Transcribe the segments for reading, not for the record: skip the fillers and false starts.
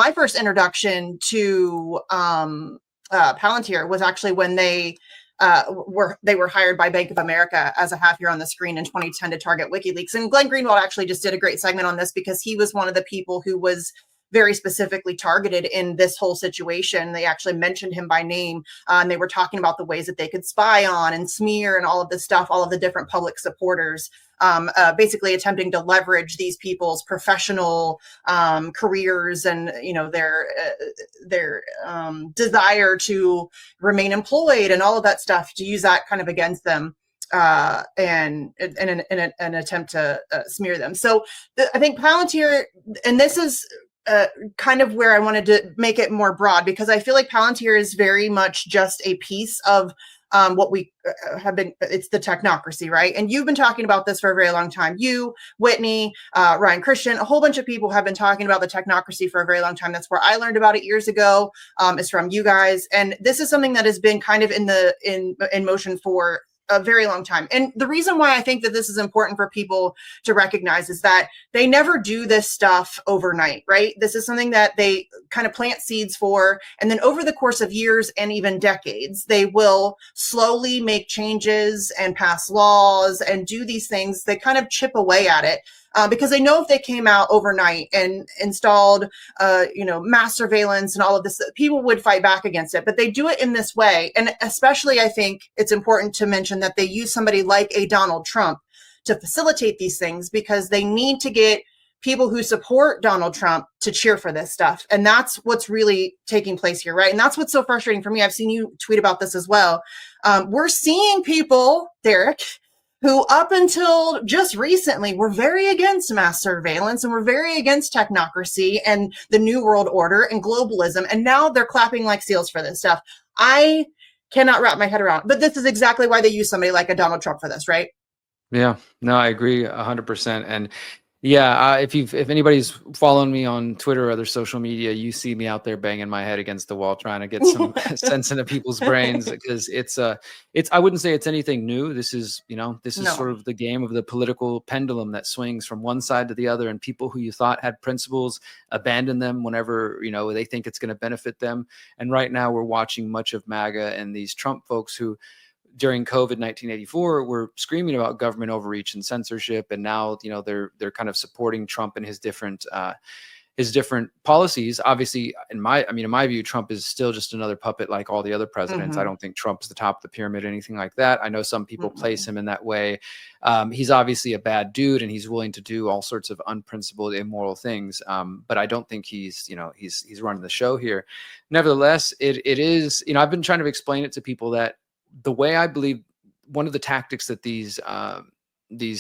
my first introduction to Palantir was actually when they were hired by Bank of America, as I have here on the screen, in 2010 to target WikiLeaks. And Glenn Greenwald actually just did a great segment on this because he was one of the people who was very specifically targeted in this whole situation. They actually mentioned him by name, and they were talking about the ways that they could spy on and smear and all of this stuff, all of the different public supporters, basically attempting to leverage these people's professional careers and, you know, their desire to remain employed and all of that stuff, to use that kind of against them. And in an attempt to smear them. So I think Palantir, and this is kind of where I wanted to make it more broad, because I feel like Palantir is very much just a piece of what we have been, it's the technocracy, right? And you've been talking about this for a very long time. You, Whitney, Ryan Christian, a whole bunch of people have been talking about the technocracy for a very long time. That's where I learned about it years ago, is from you guys. And this is something that has been kind of in motion for a very long time. And the reason why I think that this is important for people to recognize is that they never do this stuff overnight, right? This is something that they kind of plant seeds for. And then over the course of years and even decades, they will slowly make changes and pass laws and do these things. They kind of chip away at it. Because they know if they came out overnight and installed, mass surveillance and all of this, people would fight back against it. But they do it in this way. And especially, I think it's important to mention that they use somebody like a Donald Trump to facilitate these things, because they need to get people who support Donald Trump to cheer for this stuff. And that's what's really taking place here, right? And that's what's so frustrating for me. I've seen you tweet about this as well. We're seeing people, Derrick, who up until just recently were very against mass surveillance and were very against technocracy and the New World Order and globalism. And now they're clapping like seals for this stuff. I cannot wrap my head around, but this is exactly why they use somebody like a Donald Trump for this, right? Yeah, no, I agree 100%. And yeah, if anybody's following me on Twitter or other social media, you see me out there banging my head against the wall trying to get some sense into people's brains, because I wouldn't say it's anything new. This is sort of the game of the political pendulum that swings from one side to the other, and people who you thought had principles abandon them whenever, they think it's going to benefit them. And right now we're watching much of MAGA and these Trump folks who, during COVID 1984, were screaming about government overreach and censorship, and now they're kind of supporting Trump and his different policies. Obviously, in my view, Trump is still just another puppet like all the other presidents. I don't think Trump's the top of the pyramid, anything like that. I know some people place him in that way. He's obviously a bad dude, and he's willing to do all sorts of unprincipled, immoral things. But I don't think he's running the show here. Nevertheless, it is. I've been trying to explain it to people that the way I believe one of the tactics that these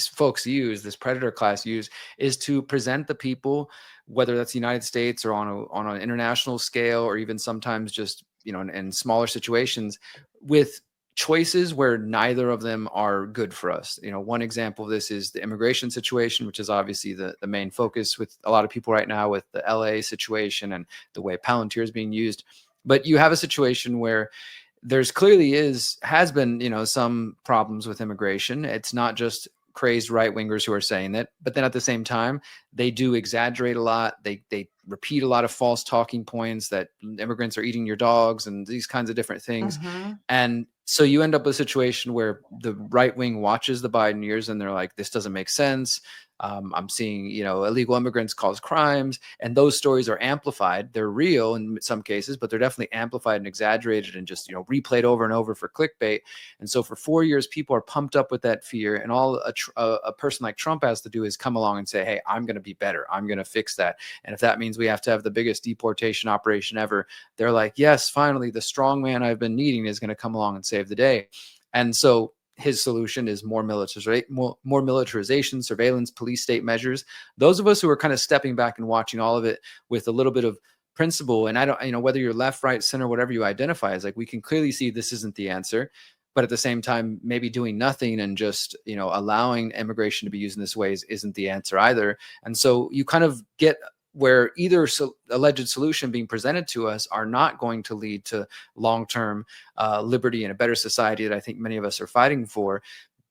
folks use, this predator class use, is to present the people, whether that's the United States or on an international scale, or even sometimes just, in smaller situations, with choices where neither of them are good for us. One example of this is the immigration situation, which is obviously the main focus with a lot of people right now, with the LA situation and the way Palantir is being used. But you have a situation where there's clearly has been, some problems with immigration. It's not just crazed right wingers who are saying that, but then at the same time, they do exaggerate a lot. They repeat a lot of false talking points that immigrants are eating your dogs and these kinds of different things. And so you end up with a situation where the right wing watches the Biden years and they're like, this doesn't make sense. I'm seeing, illegal immigrants cause crimes, and those stories are amplified. They're real in some cases, but they're definitely amplified and exaggerated and just, replayed over and over for clickbait. And so for 4 years, people are pumped up with that fear. And all a person like Trump has to do is come along and say, hey, I'm going to be better. I'm going to fix that. And if that means we have to have the biggest deportation operation ever, they're like, yes, finally, the strong man I've been needing is going to come along and save the day. And so his solution is more militarization, surveillance, police state measures. Those of us who are kind of stepping back and watching all of it with a little bit of principle, and I don't, whether you're left, right, center, whatever you identify as, like, we can clearly see this isn't the answer. But at the same time, maybe doing nothing and just, allowing immigration to be used in this way isn't the answer either. And so you kind of get where either alleged solution being presented to us are not going to lead to long-term liberty and a better society that I think many of us are fighting for.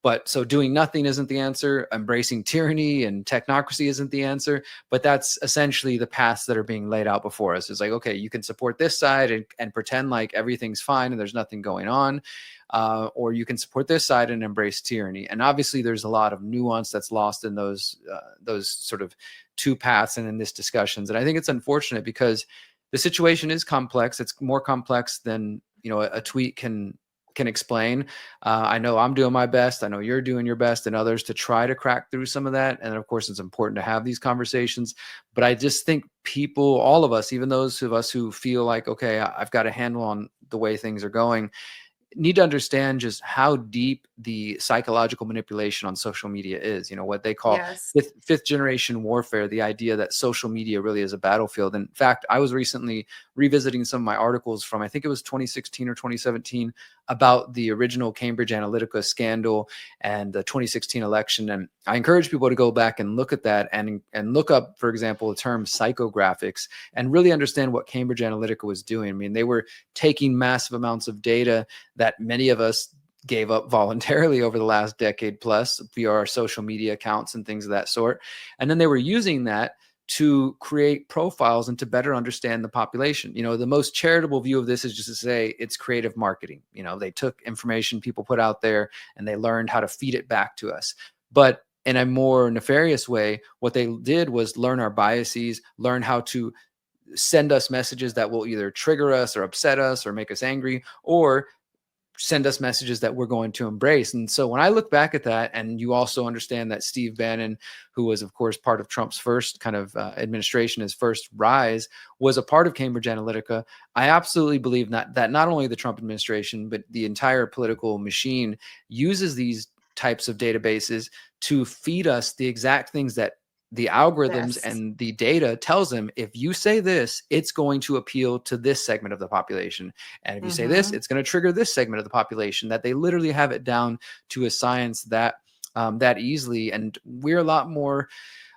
But so doing nothing isn't the answer. Embracing tyranny and technocracy isn't the answer. But that's essentially the paths that are being laid out before us. It's like, okay, you can support this side and pretend like everything's fine and there's nothing going on. Or you can support this side and embrace tyranny. And obviously there's a lot of nuance that's lost in those sort of two paths and in this discussions. And I think it's unfortunate because the situation is complex. It's more complex than, you know, a tweet can explain. I know I'm doing my best. I know you're doing your best and others to try to crack through some of that. And of course, it's important to have these conversations. But I just think people, all of us, even those of us who feel like, okay, I've got a handle on the way things are going, need to understand just how deep the psychological manipulation on social media is. You know, what they call Yes. fifth generation warfare, the idea that social media really is a battlefield. In fact, I was recently revisiting some of my articles from, I think it was 2016 or 2017, about the original Cambridge Analytica scandal and the 2016 election. And I encourage people to go back and look at that and look up, for example, the term psychographics and really understand what Cambridge Analytica was doing. I mean, they were taking massive amounts of data that many of us gave up voluntarily over the last decade plus via our social media accounts and things of that sort. And then they were using that to create profiles and to better understand the population. You know, the most charitable view of this is just to say it's creative marketing. You know, they took information people put out there and they learned how to feed it back to us. But in a more nefarious way, what they did was learn our biases, learn how to send us messages that will either trigger us or upset us or make us angry, or send us messages that we're going to embrace. And so when I look back at that, and you also understand that Steve Bannon, who was of course part of Trump's first kind of administration, his first rise, was a part of Cambridge Analytica, I absolutely believe that not only the Trump administration, but the entire political machine uses these types of databases to feed us the exact things that the algorithms Yes. and the data tells them. If you say this, it's going to appeal to this segment of the population. And if you say this, it's going to trigger this segment of the population. That they literally have it down to a science that that easily. And we're a lot more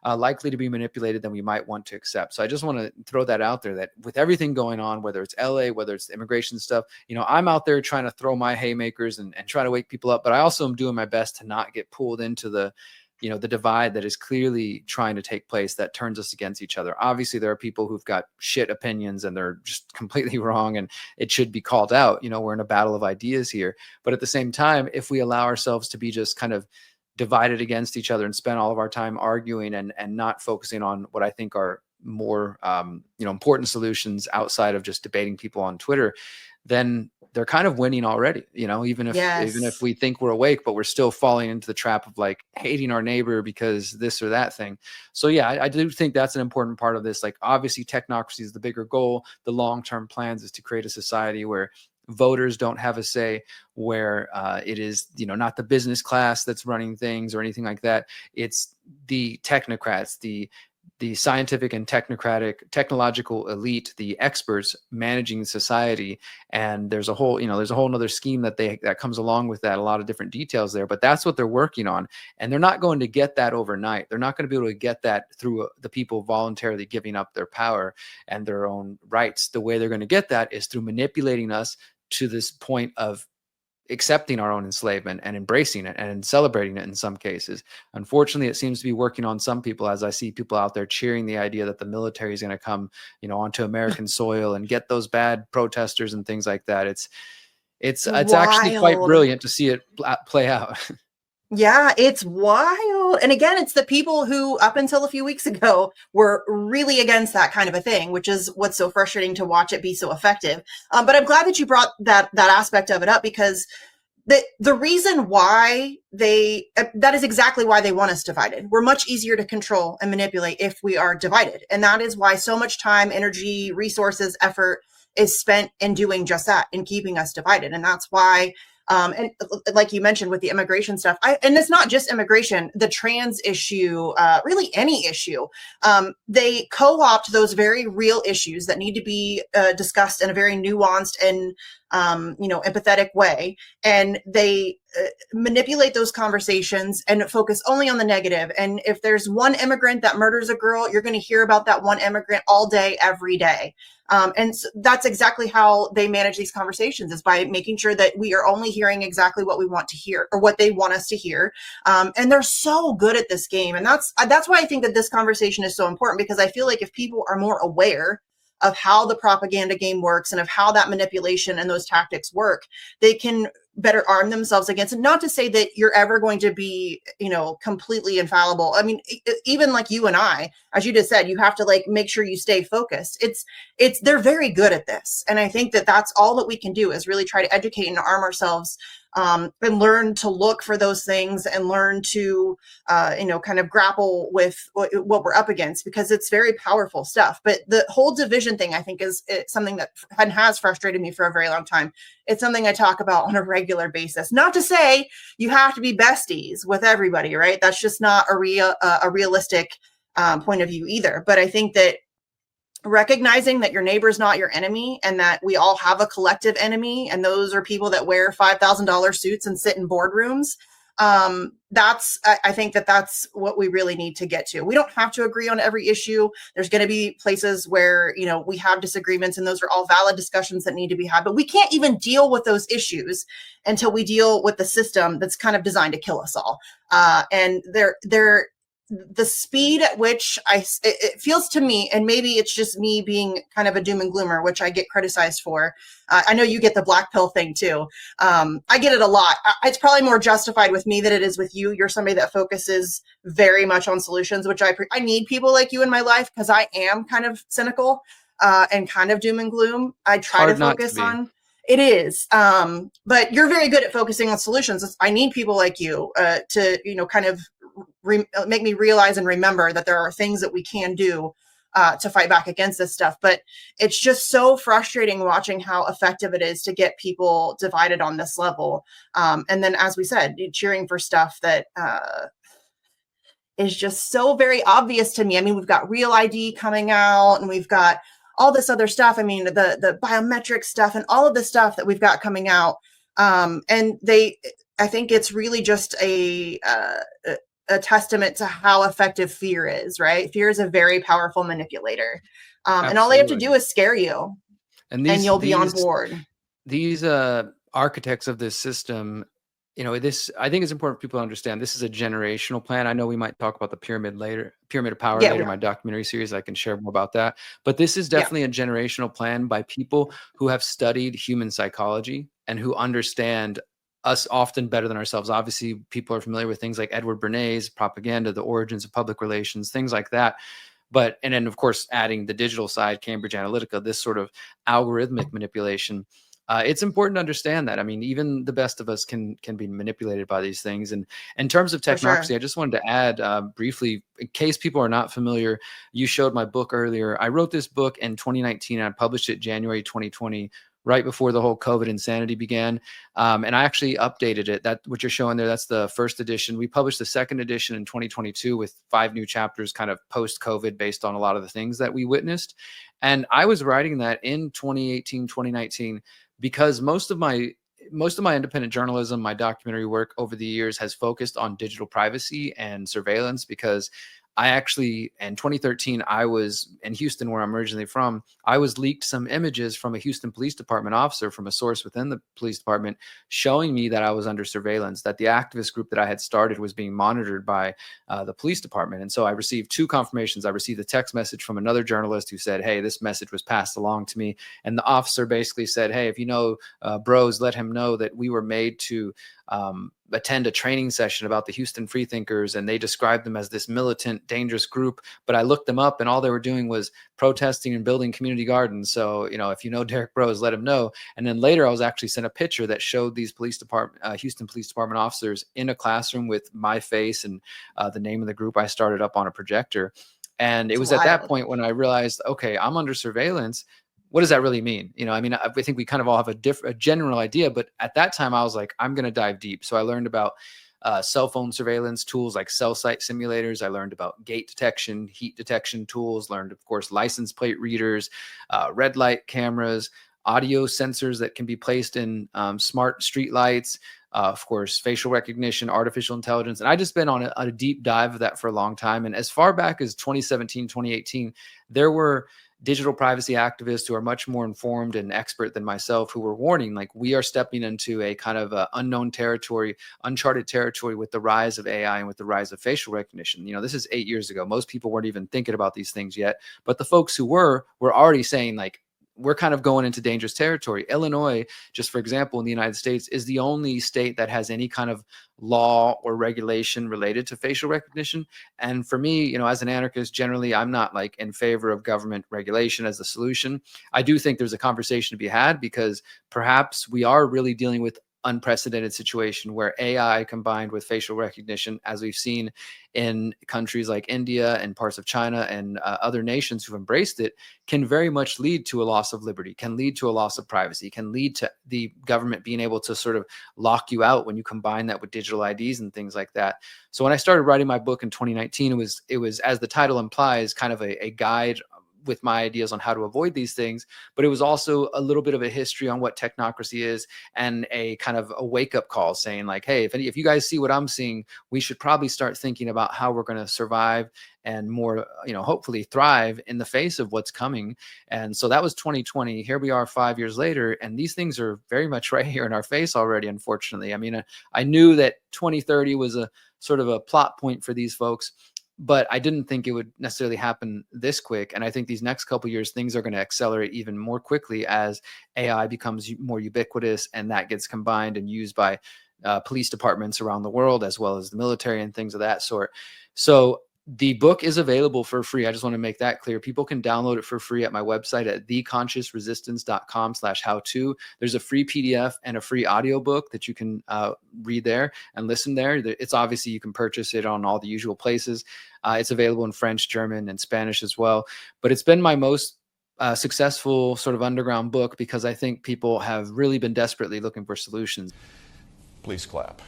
likely to be manipulated than we might want to accept. So I just want to throw that out there, that with everything going on, whether it's LA, whether it's immigration stuff, you know, I'm out there trying to throw my haymakers and try to wake people up, but I also am doing my best to not get pulled into the, you know, the divide that is clearly trying to take place that turns us against each other. Obviously, there are people who've got shit opinions and they're just completely wrong and it should be called out. You know, we're in a battle of ideas here. But at the same time, if we allow ourselves to be just kind of divided against each other and spend all of our time arguing and not focusing on what I think are more, you know, important solutions outside of just debating people on Twitter, then they're kind of winning already, you know, even if we think we're awake, but we're still falling into the trap of like hating our neighbor because this or that thing. So yeah, I do think that's an important part of this. Like obviously technocracy is the bigger goal. The long-term plans is to create a society where voters don't have a say, where it is, you know, not the business class that's running things or anything like that. It's the technocrats, the scientific and technological elite, the experts managing society. And there's a whole nother scheme that comes along with that, a lot of different details there, but that's what they're working on. And they're not going to get that overnight. They're not going to be able to get that through the people voluntarily giving up their power and their own rights. The way they're going to get that is through manipulating us to this point of accepting our own enslavement and embracing it and celebrating it in some cases. Unfortunately, it seems to be working on some people, as I see people out there cheering the idea that the military is going to come, you know, onto American soil and get those bad protesters and things like that. It's actually quite brilliant to see it play out. Yeah, it's wild. And again, it's the people who up until a few weeks ago were really against that kind of a thing, which is what's so frustrating to watch it be so effective. But I'm glad that you brought that aspect of it up, because the reason why that is exactly why they want us divided. We're much easier to control and manipulate if we are divided. And that is why so much time, energy, resources, effort is spent in doing just that, in keeping us divided. And that's why, and like you mentioned with the immigration stuff, and it's not just immigration, the trans issue, really any issue, they co-opt those very real issues that need to be discussed in a very nuanced and, you know, empathetic way. And they manipulate those conversations and focus only on the negative. And if there's one immigrant that murders a girl, you're going to hear about that one immigrant all day, every day. And so that's exactly how they manage these conversations, is by making sure that we are only hearing exactly what we want to hear, or what they want us to hear. And they're so good at this game. And that's why I think that this conversation is so important, because I feel like if people are more aware of how the propaganda game works and of how that manipulation and those tactics work, they can better arm themselves against it. Not to say that you're ever going to be, completely infallible. I mean, even like you and I, as you just said, you have to like make sure you stay focused. They're very good at this. And I think that that's all that we can do, is really try to educate and arm ourselves, and learn to look for those things, and learn to, kind of grapple with what we're up against, because it's very powerful stuff. But the whole division thing, I think, is something that has frustrated me for a very long time. It's something I talk about on a regular basis. Not to say you have to be besties with everybody, right? That's just not a realistic point of view either. But I think that recognizing that your neighbor is not your enemy, and that we all have a collective enemy, and those are people that wear $5,000 suits and sit in boardrooms. I think that that's what we really need to get to. We don't have to agree on every issue. There's going to be places where, we have disagreements, and those are all valid discussions that need to be had, but we can't even deal with those issues until we deal with the system that's kind of designed to kill us all. And the speed at which it feels to me, and maybe it's just me being kind of a doom and gloomer, which I get criticized for. I know you get the black pill thing too. I get it a lot. It's probably more justified with me than it is with you. You're somebody that focuses very much on solutions, which I need people like you in my life, because I am kind of cynical and kind of doom and gloom. I try to focus on. It is. But you're very good at focusing on solutions. I need people like you to, kind of make me realize and remember that there are things that we can do to fight back against this stuff. But it's just so frustrating watching how effective it is to get people divided on this level. And then, as we said, cheering for stuff that is just so very obvious to me. I mean, we've got Real ID coming out, and we've got all this other stuff. I mean, the biometric stuff and all of the stuff that we've got coming out. And I think it's really just a testament to how effective fear is, right? Fear is a very powerful manipulator. And all they have to do is scare you, and you'll be on board. These architects of this system, I think it's important for people to understand this is a generational plan. I know we might talk about the pyramid of power later, my documentary series. I can share more about that. But this is definitely a generational plan by people who have studied human psychology and who understand us often better than ourselves. Obviously, people are familiar with things like Edward Bernays, propaganda, the origins of public relations, things like that. And then, of course, adding the digital side, Cambridge Analytica, this sort of algorithmic manipulation. It's important to understand that. I mean, even the best of us can be manipulated by these things. And in terms of Technocracy, sure, I just wanted to add briefly, in case people are not familiar, you showed my book earlier. I wrote this book in 2019, and I published it January 2020. Right before the whole COVID insanity began. And I actually updated it. That what you're showing there, that's the first edition. We published the second edition in 2022 with 5 new chapters, kind of post-COVID, based on a lot of the things that we witnessed. And I was writing that in 2018, 2019, because most of my independent journalism, my documentary work over the years has focused on digital privacy and surveillance, because I actually, in 2013, I was in Houston, where I'm originally from. I was leaked some images from a Houston Police Department officer, from a source within the police department, showing me that I was under surveillance, that the activist group that I had started was being monitored by the police department. And so I received 2 confirmations. I received a text message from another journalist who said, hey, this message was passed along to me. And the officer basically said, hey, if you know Broze, let him know that we were made to attend a training session about the Houston Freethinkers, and they described them as this militant, dangerous group. But I looked them up, and all they were doing was protesting and building community gardens. So, if you know Derrick Broze, let him know. And then later, I was actually sent a picture that showed these Houston Police Department officers in a classroom with my face and the name of the group I started up on a projector. And it was at that point when I realized, okay, I'm under surveillance. What does that really mean? I think we kind of all have a general idea, but at that time I was like, I'm going to dive deep. So I learned about cell phone surveillance tools like cell site simulators. I learned about gate detection, heat detection tools, learned, of course, license plate readers, red light cameras, audio sensors that can be placed in smart street lights, of course, facial recognition, artificial intelligence. And I just been on a deep dive of that for a long time. And as far back as 2017, 2018, there were digital privacy activists who are much more informed and expert than myself who were warning, like, we are stepping into a kind of unknown territory, uncharted territory with the rise of AI and with the rise of facial recognition. This is 8 years ago. Most people weren't even thinking about these things yet, but the folks who were already saying, like, we're kind of going into dangerous territory. Illinois, just for example, in the United States, is the only state that has any kind of law or regulation related to facial recognition. And for me, as an anarchist, generally, I'm not like in favor of government regulation as the solution. I do think there's a conversation to be had, because perhaps we are really dealing with unprecedented situation where AI combined with facial recognition, as we've seen in countries like India and parts of China and other nations who've embraced it, can very much lead to a loss of liberty, can lead to a loss of privacy, can lead to the government being able to sort of lock you out when you combine that with digital IDs and things like that. So when I started writing my book in 2019, it was, as the title implies, kind of a guide with my ideas on how to avoid these things, but it was also a little bit of a history on what technocracy is, and a kind of a wake-up call saying, like, hey, if you guys see what I'm seeing, we should probably start thinking about how we're going to survive and more, hopefully thrive in the face of what's coming. And so that was 2020. Here we are 5 years later, and these things are very much right here in our face already, unfortunately. I mean, I knew that 2030 was a sort of a plot point for these folks, but I didn't think it would necessarily happen this quick. And I think these next couple of years, things are going to accelerate even more quickly as AI becomes more ubiquitous, and that gets combined and used by police departments around the world, as well as the military and things of that sort. So the book is available for free. I just want to make that clear. People can download it for free at my website at theconsciousresistance.com/how-to. There's a free PDF and a free audiobook that you can read there and listen there. It's obviously, you can purchase it on all the usual places. It's available in French, German, and Spanish as well. But it's been my most successful sort of underground book, because I think people have really been desperately looking for solutions. Please clap.